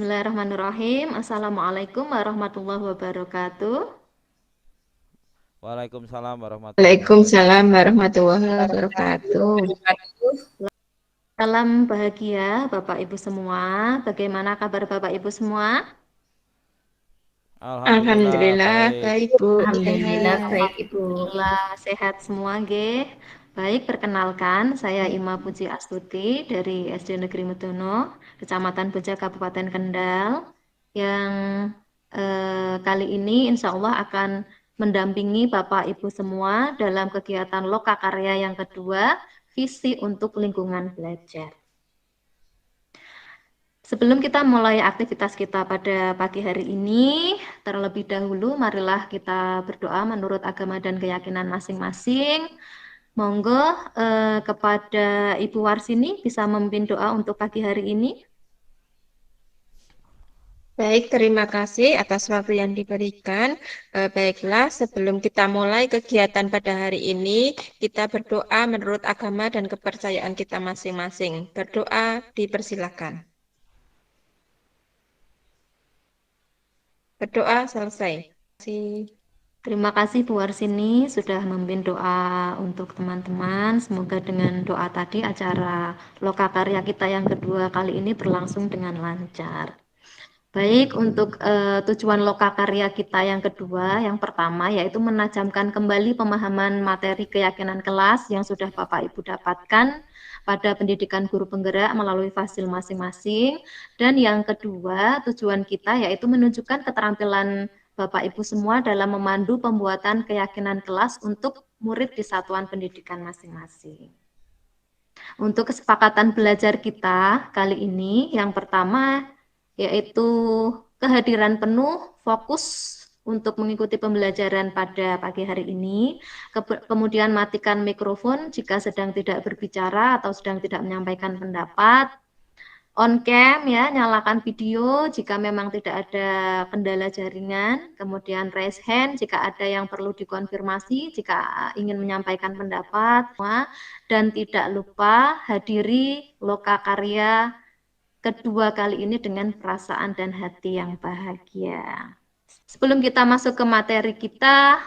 Bismillahirrahmanirrahim. Assalamualaikum warahmatullahi wabarakatuh. Waalaikumsalam warahmatullahi Waalaikumsalam wabarakatuh. warahmatullahi wabarakatuh. Salam bahagia Bapak Ibu semua. Bagaimana kabar Bapak Ibu semua? Alhamdulillah Alhamdulillah baik. baik Bu. Alhamdulillah baik Ibu. Alhamdulillah sehat semua, Ge. Baik, perkenalkan saya Ima Puji Astuti dari SD Negeri Medono, Kecamatan Boja, Kabupaten Kendal, yang kali ini insya Allah akan mendampingi Bapak Ibu semua dalam kegiatan Lokakarya yang kedua, Visi untuk Lingkungan Belajar. Sebelum kita mulai aktivitas kita pada pagi hari ini, terlebih dahulu marilah kita berdoa menurut agama dan keyakinan masing-masing. Monggo kepada Ibu Warsini bisa memimpin doa untuk pagi hari ini. Baik, terima kasih atas waktu yang diberikan. Baiklah, sebelum kita mulai kegiatan pada hari ini, kita berdoa menurut agama dan kepercayaan kita masing-masing. Berdoa dipersilakan. Berdoa selesai. Terima kasih Bu Warsini sudah memimpin doa untuk teman-teman. Semoga dengan doa tadi acara Lokakarya kita yang kedua kali ini berlangsung dengan lancar. Baik, untuk tujuan Lokakarya kita yang kedua, yang pertama yaitu menajamkan kembali pemahaman materi keyakinan kelas yang sudah Bapak Ibu dapatkan pada pendidikan guru penggerak melalui fasil masing-masing. Dan yang kedua, tujuan kita yaitu menunjukkan keterampilan Bapak Ibu semua dalam memandu pembuatan keyakinan kelas untuk murid di satuan pendidikan masing-masing. Untuk kesepakatan belajar kita kali ini, yang pertama yaitu kehadiran penuh fokus untuk mengikuti pembelajaran pada pagi hari ini. Kemudian matikan mikrofon jika sedang tidak berbicara atau sedang tidak menyampaikan pendapat. On cam ya, nyalakan video jika memang tidak ada kendala jaringan. Kemudian raise hand jika ada yang perlu dikonfirmasi jika ingin menyampaikan pendapat. Dan tidak lupa hadiri Lokakarya kedua kali ini dengan perasaan dan hati yang bahagia. Sebelum kita masuk ke materi kita,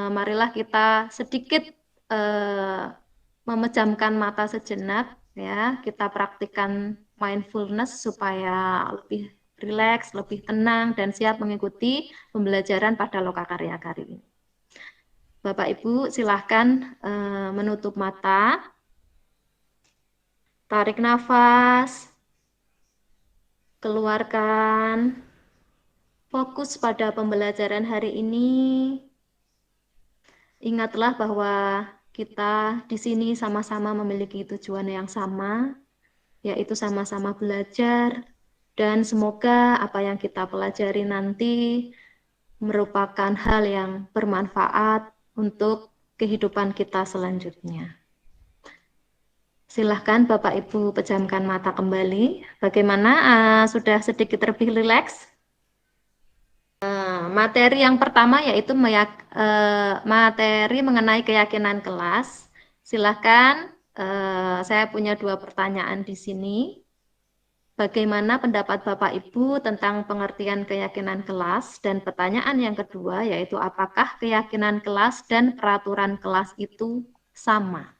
marilah kita sedikit memejamkan mata sejenak, ya. Kita praktikkan mindfulness supaya lebih rileks, lebih tenang, dan siap mengikuti pembelajaran pada Lokakarya kali ini. Bapak Ibu silahkan menutup mata, tarik nafas, keluarkan, fokus pada pembelajaran hari ini. Ingatlah bahwa kita di sini sama-sama memiliki tujuan yang sama, yaitu sama-sama belajar, dan semoga apa yang kita pelajari nanti merupakan hal yang bermanfaat untuk kehidupan kita selanjutnya. Silahkan Bapak Ibu pejamkan mata kembali. Bagaimana? Sudah sedikit lebih rileks? Materi yang pertama yaitu materi mengenai keyakinan kelas. Silahkan, saya punya 2 pertanyaan di sini. Bagaimana pendapat Bapak Ibu tentang pengertian keyakinan kelas? Dan pertanyaan yang kedua yaitu apakah keyakinan kelas dan peraturan kelas itu sama?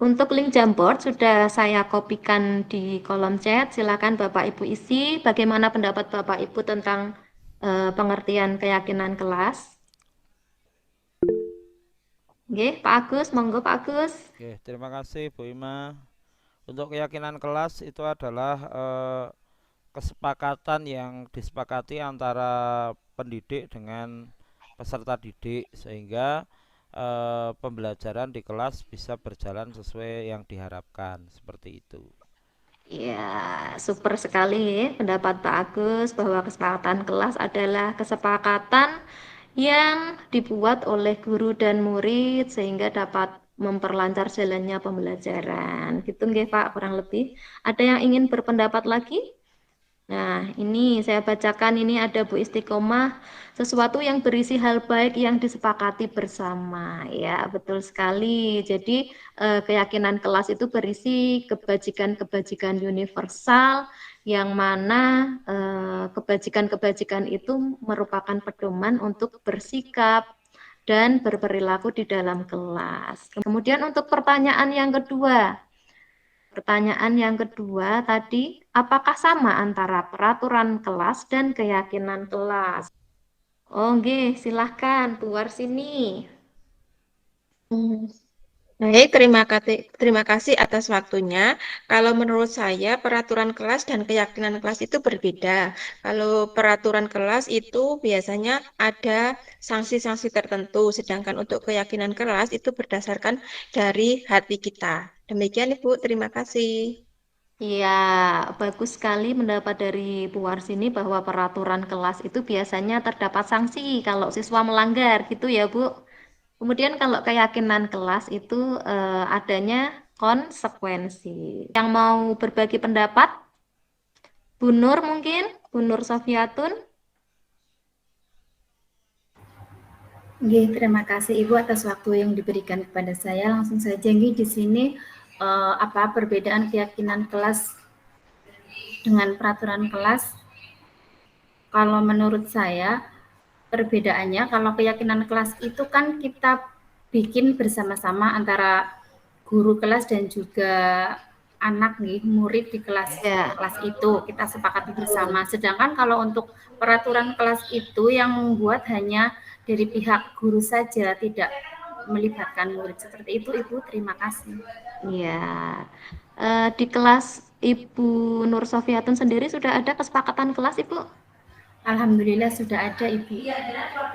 Untuk link Jamboard sudah saya kopikan di kolom chat. Silakan Bapak Ibu isi bagaimana pendapat Bapak Ibu tentang pengertian keyakinan kelas. Oke, Pak Agus, monggo Pak Agus. Oke, terima kasih Bu Ima. Untuk keyakinan kelas itu adalah kesepakatan yang disepakati antara pendidik dengan peserta didik sehingga pembelajaran di kelas bisa berjalan sesuai yang diharapkan, seperti itu. Ya, super sekali pendapat Pak Agus bahwa kesepakatan kelas adalah kesepakatan yang dibuat oleh guru dan murid sehingga dapat memperlancar jalannya pembelajaran. Gitu nggih Pak, kurang lebih. Ada yang ingin berpendapat lagi? Nah, ini saya bacakan, ini ada Bu Istiqomah, sesuatu yang berisi hal baik yang disepakati bersama. Ya, betul sekali. Jadi, keyakinan kelas itu berisi kebajikan-kebajikan universal, yang mana kebajikan-kebajikan itu merupakan pedoman untuk bersikap dan berperilaku di dalam kelas. Kemudian untuk pertanyaan yang kedua, pertanyaan yang kedua tadi, apakah sama antara peraturan kelas dan keyakinan kelas? Oke, silahkan keluar sini. Hmm. Baik, terima kasih atas waktunya. Kalau menurut saya, peraturan kelas dan keyakinan kelas itu berbeda. Kalau peraturan kelas itu biasanya ada sanksi-sanksi tertentu, sedangkan untuk keyakinan kelas itu berdasarkan dari hati kita. Demikian, Ibu. Terima kasih. Iya, bagus sekali mendapat dari Bu Warsini bahwa peraturan kelas itu biasanya terdapat sanksi kalau siswa melanggar, gitu ya, Bu. Kemudian kalau keyakinan kelas itu adanya konsekuensi. Yang mau berbagi pendapat, Bu Nur mungkin, Bu Nur Sofiatun. Nggih, terima kasih Ibu atas waktu yang diberikan kepada saya. Langsung saja nggih di sini apa perbedaan keyakinan kelas dengan peraturan kelas. Kalau menurut saya perbedaannya kalau keyakinan kelas itu kan kita bikin bersama-sama antara guru kelas dan juga anak nih, murid di kelas Ya, kelas itu kita sepakati bersama. Sedangkan kalau untuk peraturan kelas itu yang membuat hanya dari pihak guru saja, tidak melibatkan murid. Seperti itu, Ibu. Terima kasih. iya. Di kelas Ibu Nur Sofiatun sendiri sudah ada kesepakatan kelas, Ibu? Alhamdulillah sudah ada, Ibu.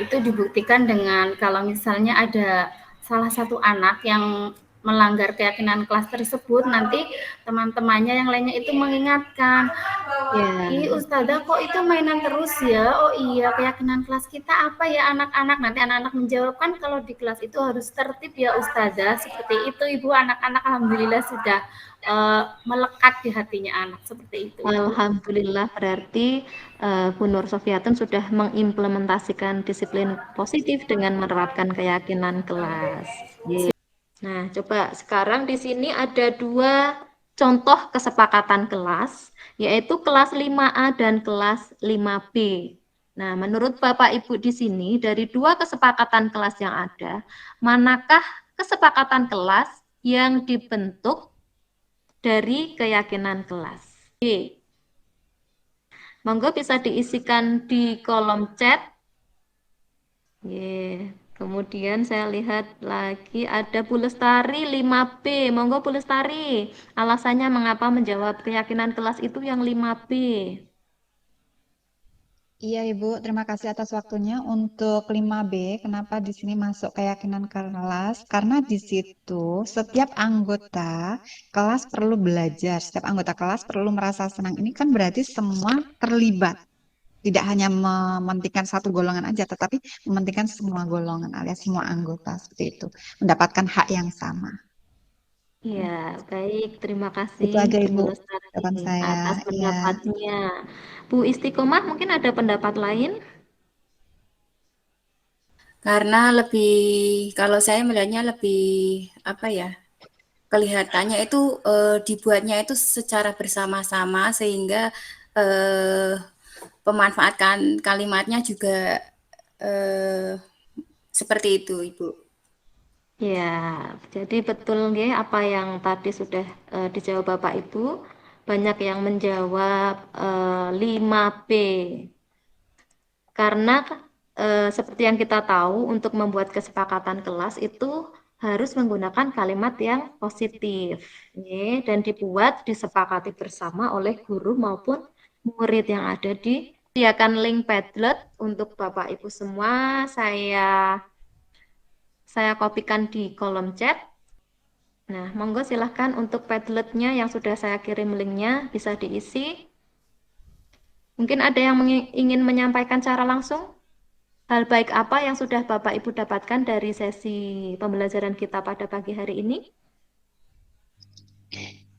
Itu dibuktikan dengan kalau misalnya ada salah satu anak yang melanggar keyakinan kelas tersebut, nanti teman-temannya yang lainnya itu mengingatkan, ih Ya, Ustazah kok itu mainan terus ya? Oh iya, keyakinan kelas kita apa ya anak-anak? Nanti anak-anak menjawab kan kalau di kelas itu harus tertib ya Ustazah. Seperti itu Ibu, anak-anak alhamdulillah sudah melekat di hatinya anak. Seperti itu Ibu. alhamdulillah berarti Bu Nur Sofiatun sudah mengimplementasikan disiplin positif dengan menerapkan keyakinan kelas. Ye. Nah, coba sekarang di sini ada dua contoh kesepakatan kelas, yaitu kelas 5A dan kelas 5B. Nah, menurut Bapak Ibu di sini, dari dua kesepakatan kelas yang ada, manakah kesepakatan kelas yang dibentuk dari keyakinan kelas? Y. Monggo bisa diisikan di kolom chat. Yeah. Kemudian saya lihat lagi ada Bu Lestari 5B. Monggo Bu Lestari. Alasannya mengapa menjawab keyakinan kelas itu yang 5B? Iya, Ibu. Terima kasih atas waktunya. Untuk 5B, kenapa di sini masuk keyakinan kelas? Karena di situ setiap anggota kelas perlu belajar, setiap anggota kelas perlu merasa senang. Ini kan berarti semua terlibat. Tidak hanya mementingkan satu golongan aja, tetapi mementingkan semua golongan alias semua anggota seperti itu. Mendapatkan hak yang sama. Ya, baik. Terima kasih Itu aja, Ibu Ibu. Lestari Jawaban saya. atas Ya. pendapatnya. Bu Istiqomah mungkin ada pendapat lain? Karena lebih, kalau saya melihatnya lebih apa ya, kelihatannya itu dibuatnya itu secara bersama-sama sehingga pemanfaatkan kalimatnya juga seperti itu, Ibu. Ya, jadi betul nggih apa yang tadi sudah dijawab Bapak Ibu. Banyak yang menjawab 5B. Karena seperti yang kita tahu untuk membuat kesepakatan kelas itu harus menggunakan kalimat yang positif, dan dibuat disepakati bersama oleh guru maupun murid yang ada di. Sediakan link Padlet untuk Bapak Ibu semua. Saya kopikan di kolom chat. Nah, monggo silahkan untuk Padletnya yang sudah saya kirim linknya bisa diisi. Mungkin ada yang ingin menyampaikan secara langsung? Hal baik apa yang sudah Bapak Ibu dapatkan dari sesi pembelajaran kita pada pagi hari ini?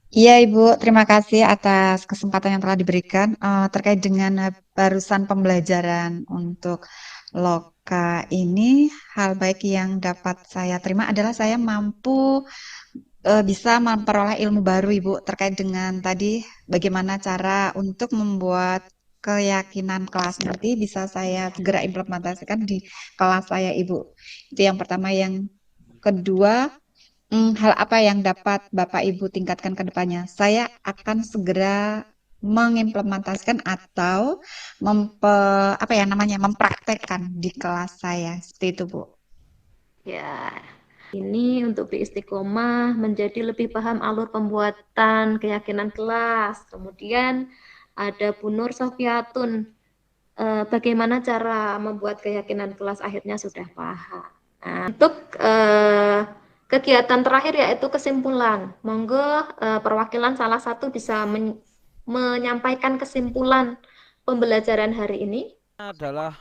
Iya, Ibu. Terima kasih atas kesempatan yang telah diberikan. Terkait dengan barusan pembelajaran untuk loka ini, hal baik yang dapat saya terima adalah saya mampu bisa memperoleh ilmu baru, Ibu, terkait dengan tadi bagaimana cara untuk membuat keyakinan kelas nanti bisa saya segera implementasikan di kelas saya, Ibu. Itu yang pertama. Yang kedua, hal apa yang dapat Bapak Ibu tingkatkan ke depannya? Saya akan segera mengimplementasikan atau apa ya namanya, mempraktekkan di kelas saya. Seperti itu, Bu. Ya, ini untuk Bi Istiqomah menjadi lebih paham alur pembuatan keyakinan kelas. Kemudian ada Bu Nur Sofiatun, bagaimana cara membuat keyakinan kelas, akhirnya sudah paham. Nah, untuk kegiatan terakhir yaitu kesimpulan. Monggo perwakilan salah satu bisa menyampaikan kesimpulan pembelajaran hari ini. Adalah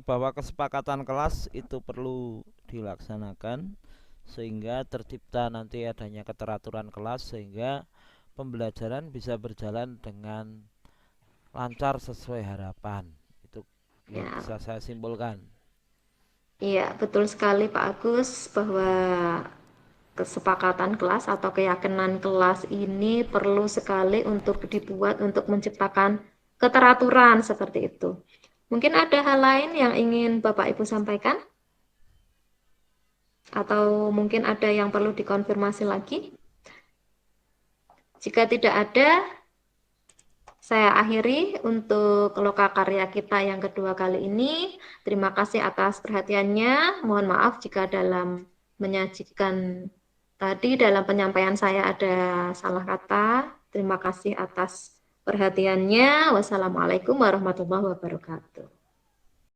bahwa kesepakatan kelas itu perlu dilaksanakan sehingga tercipta nanti adanya keteraturan kelas sehingga pembelajaran bisa berjalan dengan lancar sesuai harapan. Itu yang Ya, bisa saya simpulkan. iya, betul sekali Pak Agus bahwa kesepakatan kelas atau keyakinan kelas ini perlu sekali untuk dibuat untuk menciptakan keteraturan seperti itu. Mungkin ada hal lain yang ingin Bapak Ibu sampaikan? Atau mungkin ada yang perlu dikonfirmasi lagi? Jika tidak ada, saya akhiri untuk loka karya kita yang kedua kali ini. Terima kasih atas perhatiannya. Mohon maaf jika dalam menyajikan tadi dalam penyampaian saya ada salah kata. Terima kasih atas perhatiannya. Wassalamualaikum warahmatullahi wabarakatuh.